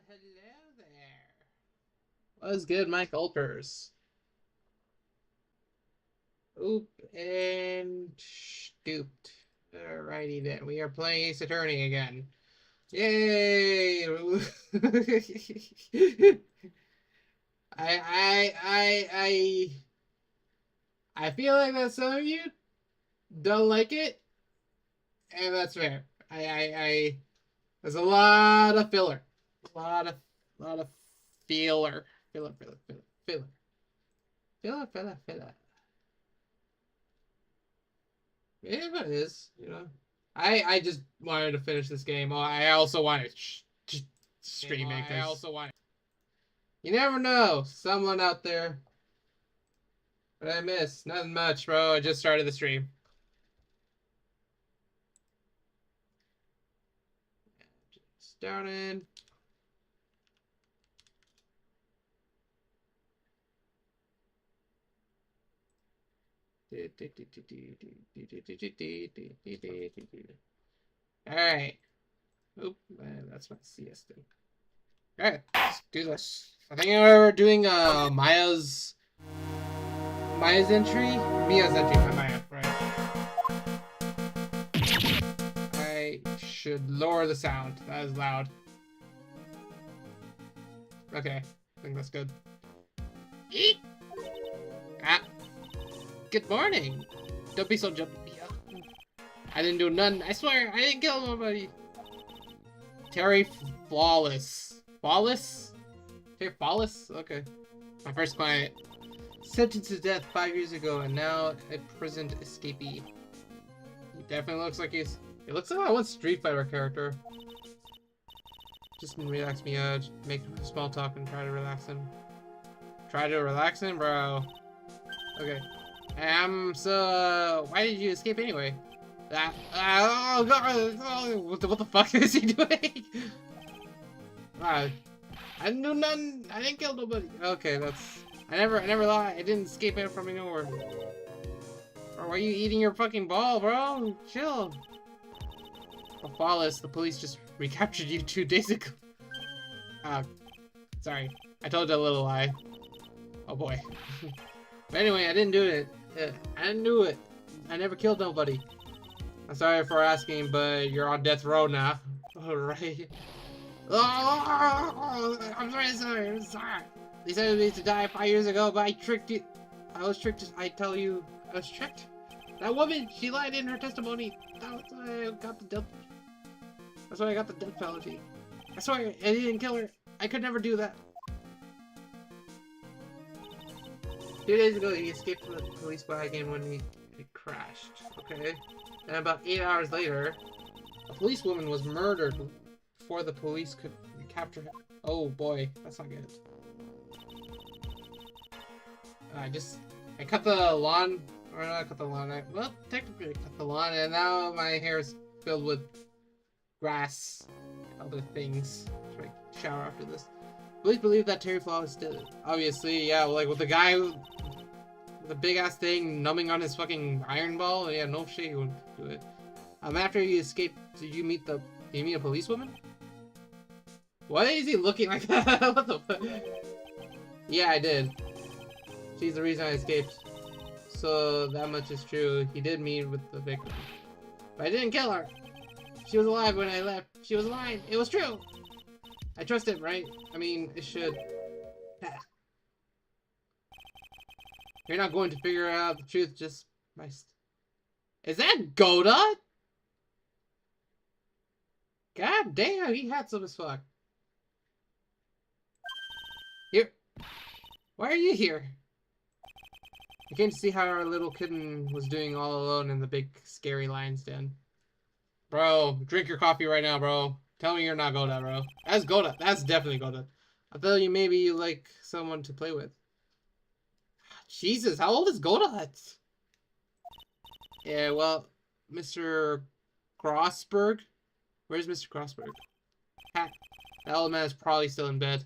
Hello there. What's good, my Gulpers? Oop and stooped. Alrighty then, we are playing Ace Attorney again. Yay! I I feel like that some of you don't like it, and that's fair. I there's a lot of filler, a lot of filler, filler, filler. Yeah, it is. I just wanted to finish this game. Oh, I also wanted to stream it. I also want. You never know. Someone out there. What did I miss? Nothing much, bro. I just started the stream. Started. All right. Oop, man, that's my CS thing. All right, let's do this. I think we're doing Maya's entry, Mia's entry, not Maya, right? I should lower the sound. That is loud. Okay, I think that's good. Eek! Ah, good morning. Don't be so jumpy. I didn't do none. I swear, I didn't kill nobody. Terry Flawless. Flawless? Terry Flawless? Okay. My first client. Sentenced to death 5 years ago and now a prison escapee. He definitely looks like he's... It looks like one Street Fighter character. Just relax me, make small talk and try to relax him. Try to relax him, bro. Okay. So, why did you escape anyway? Oh god, what the fuck is he doing? I didn't do nothing. I didn't kill nobody. Okay, that's... I never lied. I didn't escape it from nowhere. Bro, why are you eating your fucking ball, bro? Chill. Oh, Flawless, the police just recaptured you 2 days ago. Sorry. I told you a little lie. Oh boy. But anyway, I didn't do it. I didn't do it. I never killed nobody. I'm sorry for asking, but you're on death row now. Alright. Oh, I'm sorry. They said me to die 5 years ago, but I tricked you. I was tricked. I tell you, I was tricked. That woman, she lied in her testimony. That's why I got the death. That's why I got the death penalty. I swear, I didn't kill her. I could never do that. 2 days ago, he escaped from the police wagon when he crashed. Okay. And about 8 hours later, a policewoman was murdered before the police could capture him. Oh boy, that's not good. I cut the lawn, or not cut the lawn, well, technically I cut the lawn, and now my hair is filled with grass, other things. Should I shower after this? Police believe that Terry Flawless did it. Obviously, yeah, like with the guy with the big ass thing numbing on his fucking iron ball, yeah, no shit, he wouldn't do it. After you escaped, did you meet a policewoman? Why is he looking like that? What the fuck? Yeah, I did. She's the reason I escaped. So that much is true. He did meet with the victim. But I didn't kill her. She was alive when I left. She was alive. It was true. I trust him, right? I mean, it should. You're not going to figure out the truth just by... Is that Goda? God damn, he handsome as fuck. Here. Why are you here? I came to see how our little kitten was doing all alone in the big scary lion's den. Bro, drink your coffee right now, bro. Tell me you're not Goda, bro. That's Goda. That's definitely Goda. I thought maybe you like someone to play with. Jesus, how old is Goda? Yeah, well, Mr. Grossberg? Where's Mr. Grossberg? Ha, that old man is probably still in bed.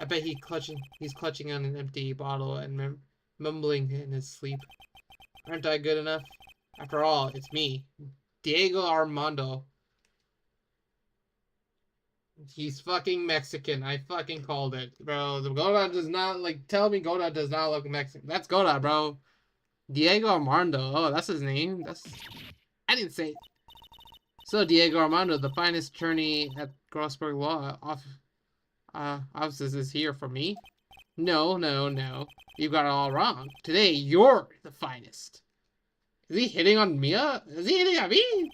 I bet he's clutching on an empty bottle and mumbling in his sleep. Aren't I good enough? After all, it's me, Diego Armando. He's fucking Mexican. I fucking called it, bro. The Goda does not like. Tell me Goda does not look Mexican. That's Goda, bro. Diego Armando. Oh, that's his name. I didn't say. So Diego Armando, the finest attorney at Grossberg Law offices, is here for me. No, no, no. You got it all wrong. Today, you're the finest. Is he hitting on Mia? Is he hitting on me?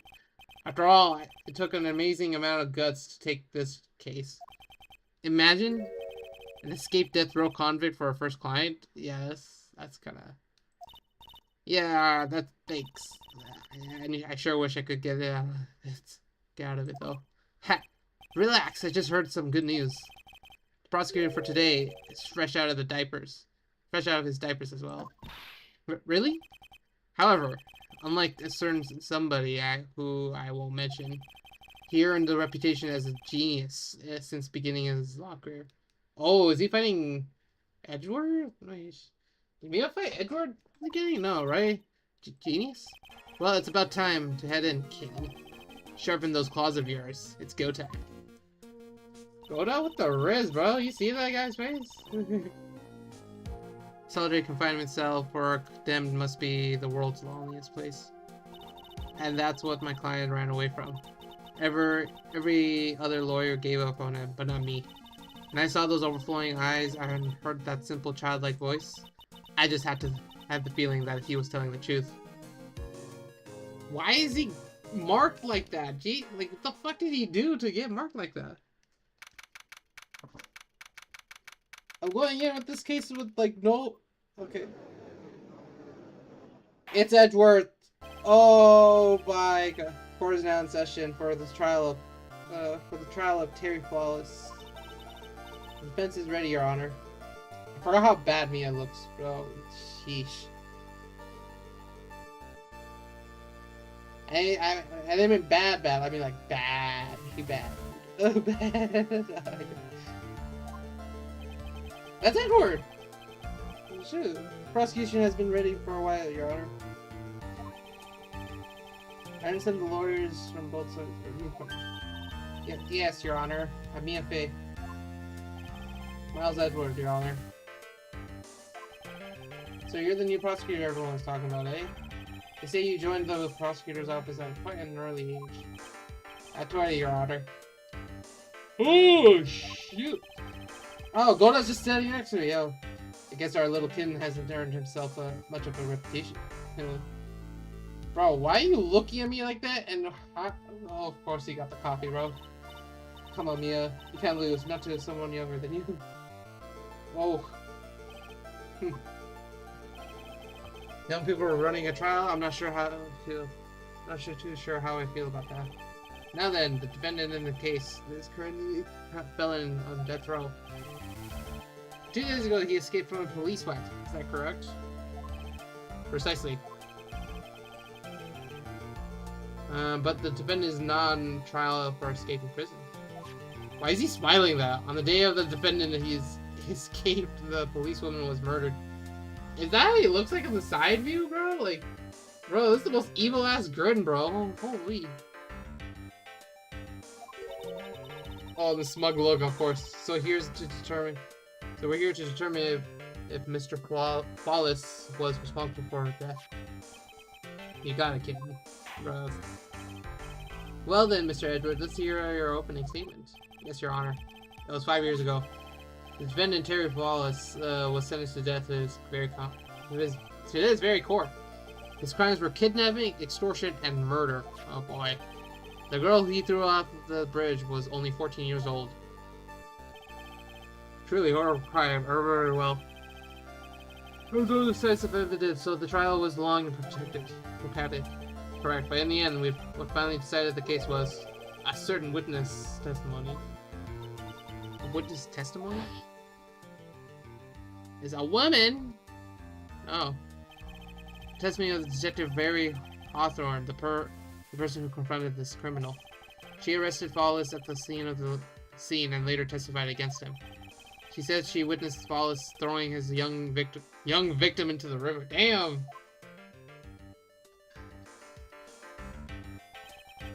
After all, it took an amazing amount of guts to take this case. Imagine an escaped death row convict for a first client. Yes, that's kind of... Yeah, that thanks. I sure wish I could get it get out of it, though. Ha! Relax, I just heard some good news. The prosecutor for today is fresh out of the diapers. Fresh out of his diapers as well. Really? However, unlike a certain somebody who I won't mention, he earned a reputation as a genius since beginning his law career. Oh, is he fighting Edward? Did Mia fight Edward in the beginning? No, right? Genius? Well, it's about time to head in, kid. Sharpen those claws of yours. It's go time. Goda with the riz, bro. You see that guy's face? Solitary confinement cell for a condemned must be the world's loneliest place. And that's what my client ran away from. Every other lawyer gave up on him, but not me. When I saw those overflowing eyes and heard that simple childlike voice, I just had the feeling that he was telling the truth. Why is he marked like that? Gee, like, what the fuck did he do to get marked like that? I'm going in with this case with, like, no... Okay. It's Edgeworth. Oh my god. Court is now in session for the trial of Terry Flawless. The defense is ready, Your Honor. I forgot how bad Mia looks, bro. Sheesh. I didn't mean bad. I mean like bad. She bad. Oh, bad. That's Edward! Shoot. Prosecution has been ready for a while, Your Honor. I understand the lawyers from both sides are yes, Your Honor. I'm Mia Fey. Miles Edward, Your Honor. So you're the new prosecutor everyone's talking about, eh? They say you joined the prosecutor's office at quite an early age. At 20, Your Honor. Oh, shoot! Oh, Goda's just standing next to me, yo. I guess our little kid hasn't earned himself much of a reputation. Bro, why are you looking at me like that? And oh, of course he got the coffee, bro. Come on, Mia. You can't lose, not to someone younger than you. Whoa. Young people are running a trial. I'm not sure how I feel. Too sure how I feel about that. Now then, the defendant in the case is currently a felon on death row. 2 days ago, he escaped from a police fight. Is that correct? Precisely. But the defendant is not on trial for escaping prison. Why is he smiling that? On the day of the defendant, he's escaped, the policewoman was murdered. Is that how he looks like in the side view, bro? Like, bro, this is the most evil-ass grin, bro. Holy. Oh, the smug look, of course. So we're here to determine if Mr. Flawless was responsible for her death. You got it, kid. Bro. Well then, Mr. Edward, let's hear your opening statement. Yes, Your Honor. That was 5 years ago. The defendant, Terry Flawless, was sentenced to death to his very core. His crimes were kidnapping, extortion, and murder. Oh boy. The girl he threw off the bridge was only 14 years old. Truly horrible crime, very well. There was no decisive evidence, so the trial was long and protracted. Correct, but in the end, what finally decided the case was a certain witness testimony. A witness testimony? Is a woman? Oh. Testimony of the detective Barry Hawthorne, the person who confronted this criminal. She arrested Flawless at the scene and later testified against him. She said she witnessed Flawless throwing his young victim into the river. Damn!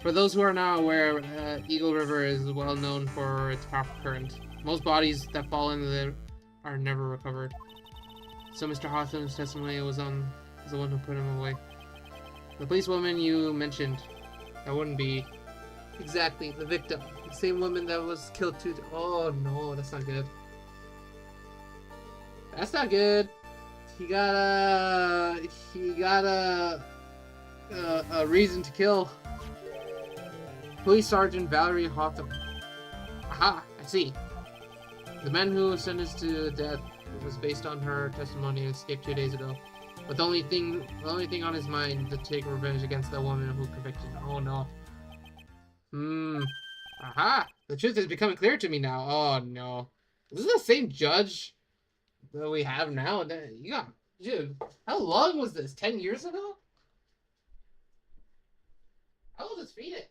For those who are not aware, Eagle River is well known for its powerful current. Most bodies that fall into it are never recovered. So Mr. Hawthorne's testimony was the one who put him away. The policewoman you mentioned, that wouldn't be exactly the victim. The same woman that was killed too. Oh no, that's not good. That's not good. He got a reason to kill. Police Sergeant Valerie Hawthorne. Aha, I see. The man who was sentenced to death was based on her testimony and escaped 2 days ago. But the only thing on his mind to take revenge against that woman who convicted him. Oh no. Aha! The truth is becoming clear to me now. Oh no. Is this the same judge that we have now? Dude, how long was this? 10 years ago? How old is Phoenix?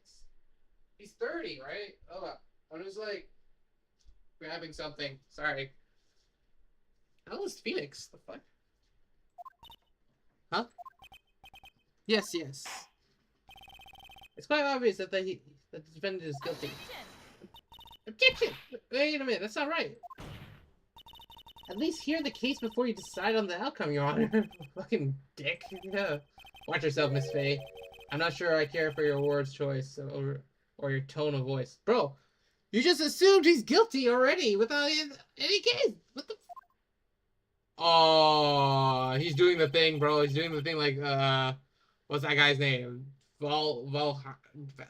He's 30, right? Oh, I'm just like grabbing something. Sorry. How old is Phoenix? The fuck? Huh? Yes. It's quite obvious that the defendant is guilty. Objection! Wait a minute, that's not right. At least hear the case before you decide on the outcome, Your Honor. Fucking dick. Yeah. Watch yourself, Miss Faye. I'm not sure I care for your word's choice or your tone of voice. Bro, you just assumed he's guilty already without any case. What the? Oh, he's doing the thing, bro. He's doing the thing like, what's that guy's name?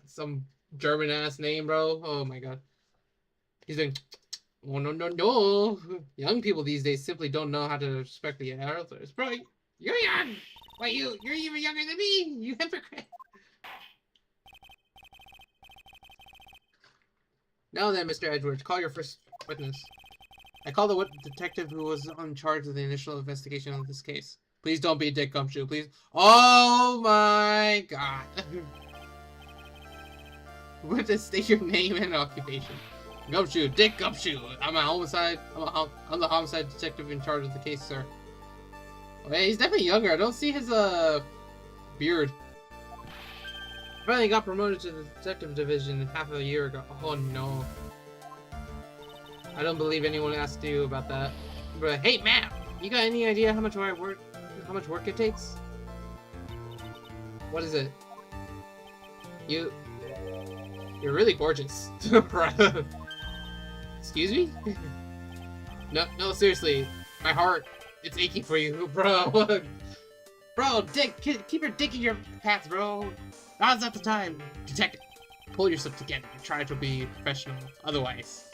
Some German ass name, bro. Oh my god. He's doing. Oh no. Young people these days simply don't know how to respect the elders. Bro, you're young. Wait, you're even younger than me. You hypocrite. Now then, Mr. Edwards, call your first witness. I call the detective who was in charge of the initial investigation of this case. Please don't be Dick Gumshoe, please. Oh my god. Witness, state your name and occupation. Gumshoe, Dick Gumshoe. I'm the homicide detective in charge of the case, sir. Oh, yeah, he's definitely younger. I don't see his beard. Finally got promoted to the detective division half of a year ago. Oh no. I don't believe anyone asked you about that. But hey, man, you got any idea how much work it takes? What is it? You're really gorgeous. Excuse me? No, seriously. My heart, it's aching for you, bro. Bro, Dick, keep your dick in your pants, bro. Now's not the time. Detective, pull yourself together and try to be professional. Otherwise,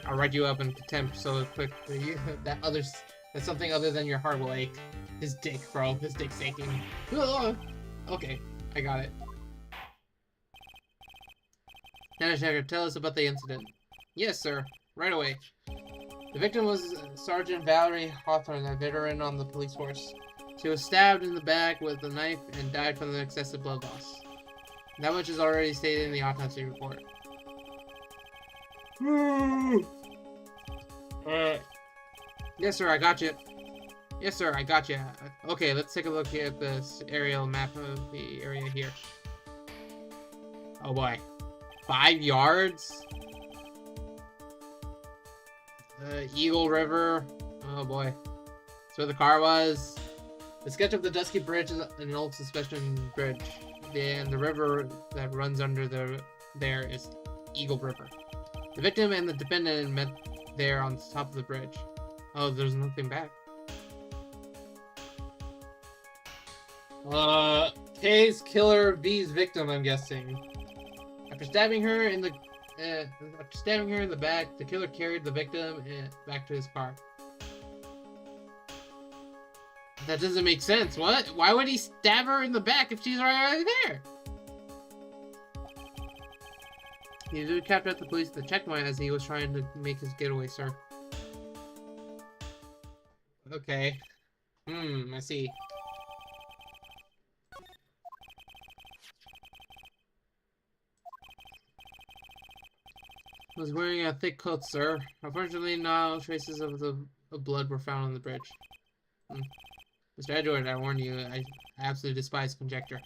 I'll write you up in contempt so quickly that something other than your heart will ache. His dick, bro. His dick's aching. Okay, I got it. Now, tell us about the incident. Yes, sir. Right away. The victim was Sergeant Valerie Hawthorne, a veteran on the police force. She was stabbed in the back with a knife and died from the excessive blood loss. That much is already stated in the autopsy report. Yes, sir, I got you. Yes, sir, I got you. Okay, let's take a look at this aerial map of the area here. Oh boy. 5 yards? Eagle River. Oh boy. That's where the car was. The sketch of the Dusky Bridge is an old suspension bridge. And the river that runs under there is Eagle River. The victim and the defendant met there on top of the bridge. Oh, there's nothing back. K's killer V's victim, I'm guessing. After stabbing her in the back, the killer carried the victim back to his car. That doesn't make sense. What? Why would he stab her in the back if she's already there? He was captured at the police at the checkpoint as he was trying to make his getaway, sir. Okay. I see. He was wearing a thick coat, sir. Unfortunately, no traces of blood were found on the bridge. Mr. Edward, I warn you, I absolutely despise conjecture.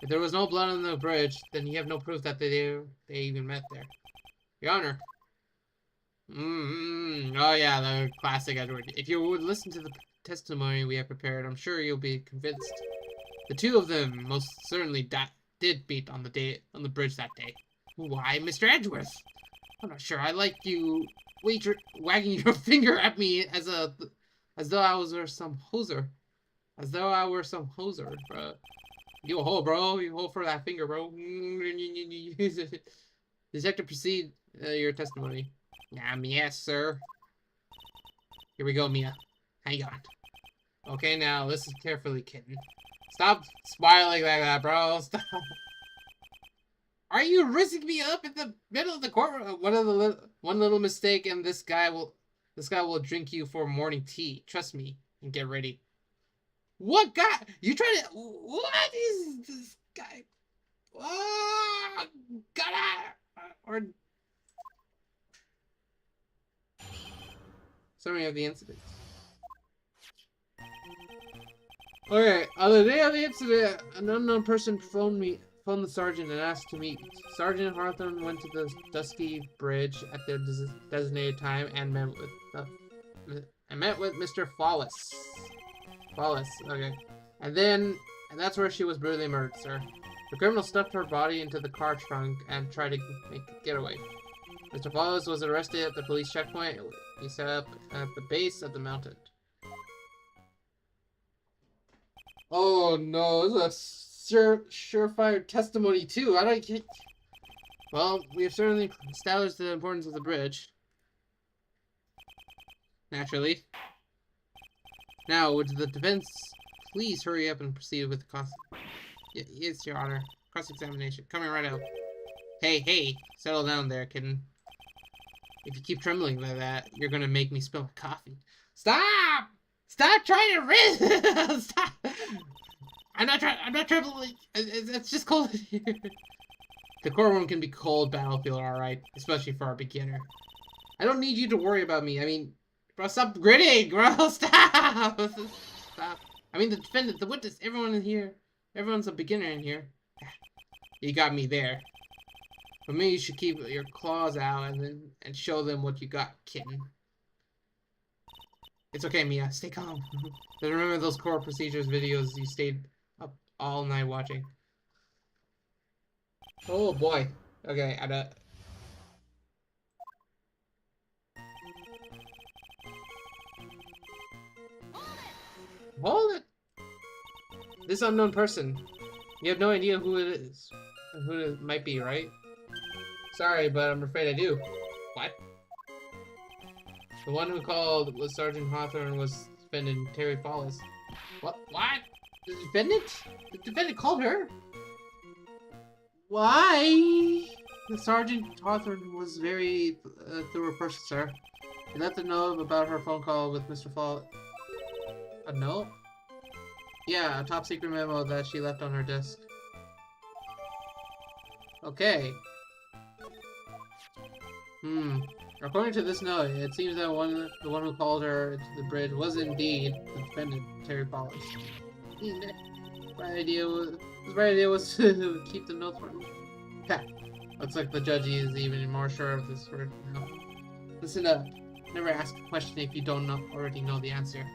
If there was no blood on the bridge, then you have no proof that they even met there. Your Honor. Oh yeah, the classic Edward. If you would listen to the testimony we have prepared, I'm sure you'll be convinced. The two of them most certainly did meet on the bridge that day. Why, Mr. Edgeworth? I'm not sure. I like you wagging your finger at me as though I were some hoser. As though I were some hoser, bro. You a hole, bro. You hold for that finger, bro. Detective, proceed your testimony. Yes, sir. Here we go, Mia. Hang on. Okay, now listen carefully, kitten. Stop smiling like that, bro. Stop. Are you risking me up in the middle of the courtroom? One little mistake, and this guy will drink you for morning tea. Trust me, and get ready. What guy? You trying to? What is this guy? Oh, God! Or summary of the incident. Okay, on the day of the incident, an unknown person phoned the sergeant and asked to meet. Sergeant Hawthorne went to the dusky bridge at the designated time and met with Mr. Flawless. Okay. And that's where she was brutally murdered, sir. The criminal stuffed her body into the car trunk and tried to make a getaway. Mr. Flawless was arrested at the police checkpoint. He set up at the base of the mountain. Oh no, this is a surefire testimony too. Well, we have certainly established the importance of the bridge. Naturally. Now, would the defense please hurry up and proceed with the yes, Your Honor. Cross-examination. Coming right out. Hey, settle down there, kitten. If you keep trembling like that, you're gonna make me spill my coffee. Stop! Stop trying to resist! Stop! I'm not trembling. It's just cold in here. The courtroom can be cold battlefield, alright. Especially for a beginner. I don't need you to worry about me. I mean, bro, stop gritting, bro. Stop! Stop. I mean, the defendant, the witness, everyone in here. Everyone's a beginner in here. You got me there. For me, you should keep your claws out and show them what you got, kitten. It's okay, Mia. Stay calm. But remember those core procedures videos you stayed up all night watching. Oh boy. Okay, Hold it! This unknown person. You have no idea who it is. Who it might be, right? Sorry, but I'm afraid I do. What? The one who called was Sergeant Hawthorne was defendant Terry Follis. What? The defendant? The defendant called her? Why? The Sergeant Hawthorne was very thorough person, sir. He let them know about her phone call with Mr. Follis. A note? Yeah, a top secret memo that she left on her desk. Okay. According to this note, it seems that the one who called her to the bridge was indeed the defendant, Terry Follis. His bright idea was to keep the notes from him. Ha! Looks like the judge is even more sure of this word now. Listen up. Never ask a question if you don't already know the answer.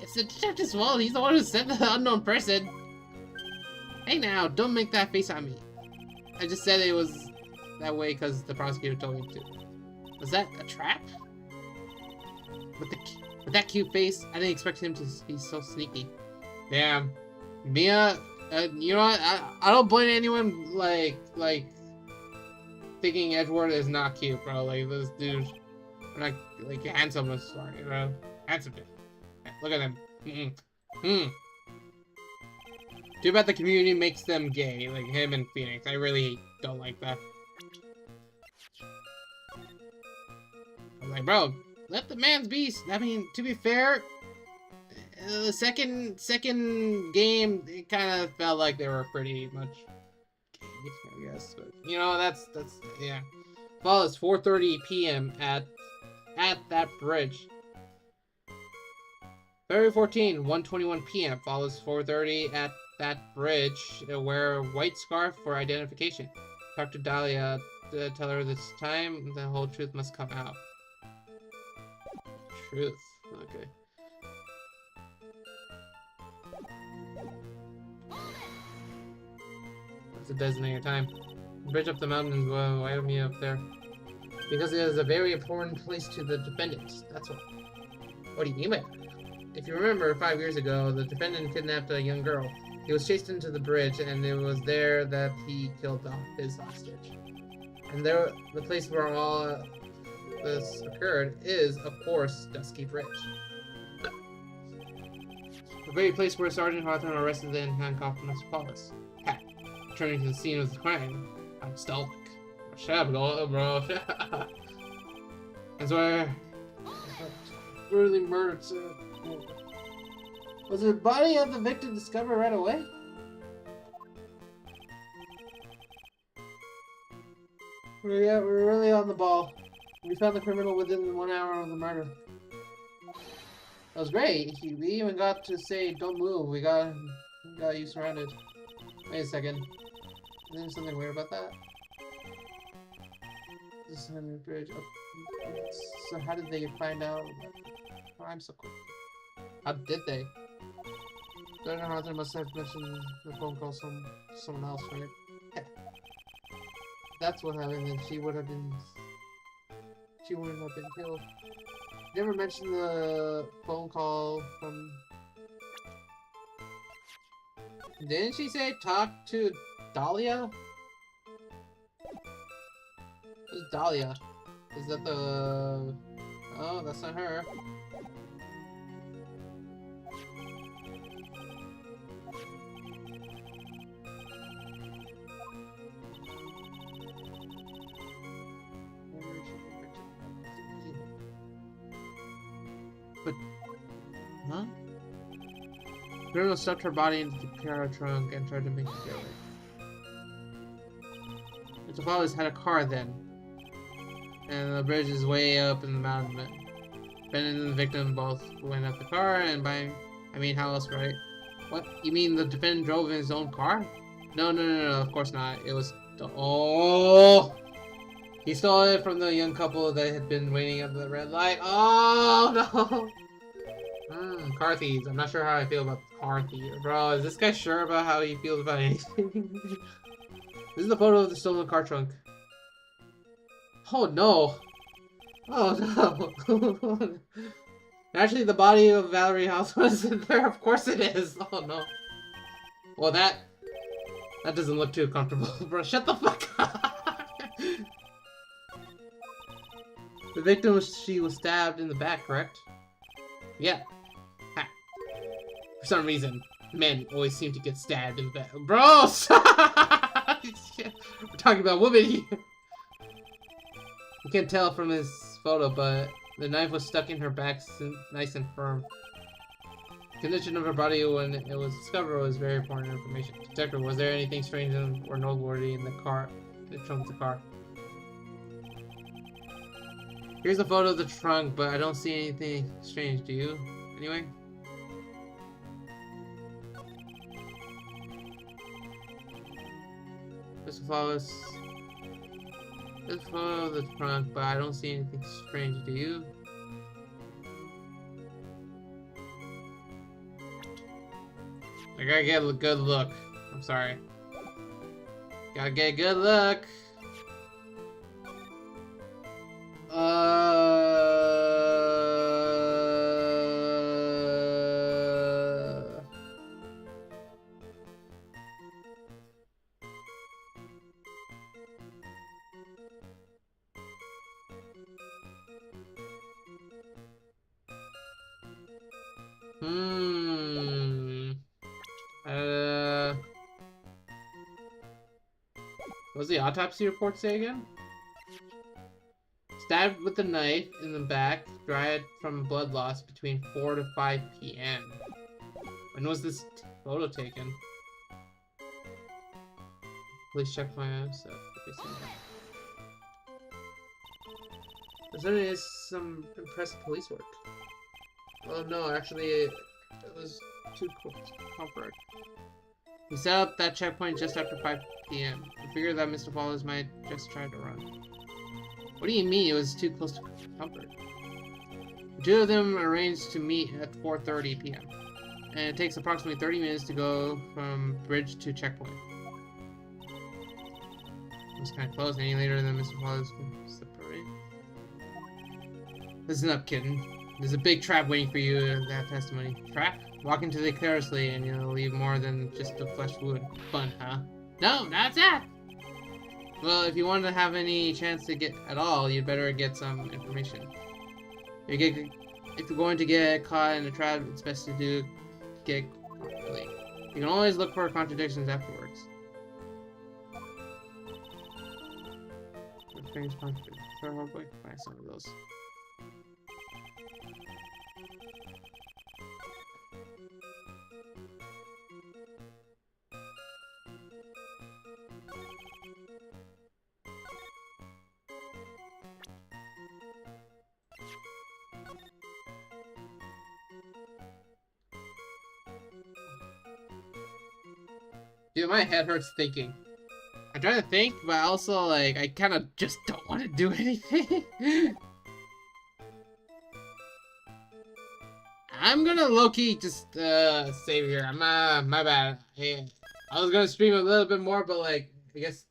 It's the detective's fault. He's the one who sent the unknown person. Hey now, don't make that face at me. I just said it was that way because the prosecutor told me to. Was that a trap? With that cute face, I didn't expect him to be so sneaky. Damn. Mia, you know what? I don't blame anyone like thinking Edward is not cute, bro. Like this dude, like handsome as fuck, you know? Handsome dude. Look at them. Too bad the community makes them gay, like him and Phoenix. I really don't like that. I'm like, bro, let the man's be. I mean, to be fair, the second game, it kind of felt like they were pretty much gay, I guess. But you know, that's yeah. Well, it's 4:30 p.m. at that bridge. February 14, 1:21 p.m. follows 4:30 at that bridge. Wear a white scarf for identification. Talk to Dahlia. Tell her this time the whole truth must come out. Truth. Okay. That's a designated time. Bridge up the mountains. Well, why me up there? Because it is a very important place to the defendant. That's what. What do you mean by that? If you remember, 5 years ago, the defendant kidnapped a young girl. He was chased into the bridge, and it was there that he killed his hostage. And there, the place where all this occurred is, of course, Dusky Bridge. The very place where Sergeant Hawthorne arrested and handcuffed Mr. Paulus. Ha! Returning to the scene of the crime. I'm Stalk. Shut up, bro. That's why brutally murdered, sir. Was the body of the victim discovered right away? We're really on the ball. We found the criminal within 1 hour of the murder. That was great. We even got to say, "Don't move." We got you surrounded. Wait a second. Is there something weird about that? This is on the bridge. Oh. So how did they find out? Oh, I'm so quick. How did they? Sergeant Hawthorne must have mentioned the phone call to someone else, right? That's what happened, and she wouldn't have been killed. Never mentioned the phone call from. Didn't she say talk to Dahlia? Who's Dahlia? Is that the? Oh, that's not her. But, huh? Criminal stuffed her body into the car trunk and tried to make it go away. Mr. Flawless had a car then, and the bridge is way up in the mountain. Ben and the victim both went up the car, and I mean, how else, right? What? You mean the defendant drove in his own car? No, of course not. It was oh! He stole it from the young couple that had been waiting at the red light. Oh no! Car thieves. I'm not sure how I feel about car thieves. Bro, is this guy sure about how he feels about anything? This is the photo of the stolen car trunk. Oh no! Oh no! Actually, the body of Valerie House was in there. Of course it is. Oh no. Well, that doesn't look too comfortable, bro. Shut the fuck up. The victim, she was stabbed in the back, correct? Yeah. Ha. For some reason, men always seem to get stabbed in the back. Bro, we're talking about women here. You can't tell from his photo, but the knife was stuck in her back, nice and firm. The condition of her body when it was discovered was very important information. Detective, was there anything strange or noteworthy in the car, the trunk of the car? Here's a photo of the trunk, but I don't see anything strange. Do you? Anyway? This follows. This photo of the trunk, but I don't see anything strange. Do you? I gotta get a good look. I'm sorry. Gotta get a good look. What does the autopsy report say again? Stabbed with a knife in the back, died from blood loss between 4 to 5 p.m. When was this photo taken? Please check my stuff. There certainly is some impressive police work. Oh no, actually, it was too close. Comfort. We set up that checkpoint just after 5 p.m. I figured that Mr. Wallace might just try to run. What do you mean it was too close to comfort? The two of them arranged to meet at 4:30 p.m. And it takes approximately 30 minutes to go from bridge to checkpoint. It was kind of close. Any later than Mr. Wallace would separate. Listen up, kitten. There's a big trap waiting for you in that testimony. Trap? Walk into it carelessly and you'll leave more than just the flesh wood. Fun, huh? No, that's it! Well, if you want to have any chance to get at all, you'd better get some information. If you're going to get caught in a trap, it's best to get quickly. You can always look for contradictions afterwards. Strange contradictions. So hopefully find some of those. Dude, my head hurts thinking. I'm trying to think, but also, like, I kind of just don't want to do anything. I'm gonna low-key just, save here. My bad. Hey, I was gonna stream a little bit more, but, like, I guess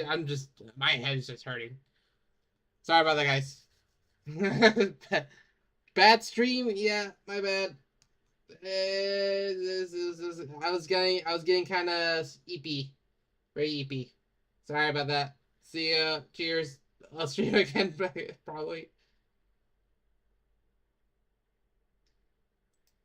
I'm just, my head's just hurting. Sorry about that, guys. Bad stream? Yeah, my bad. I was getting kind of eepy. Very eepy. Sorry about that. See ya. Cheers. I'll stream again, probably.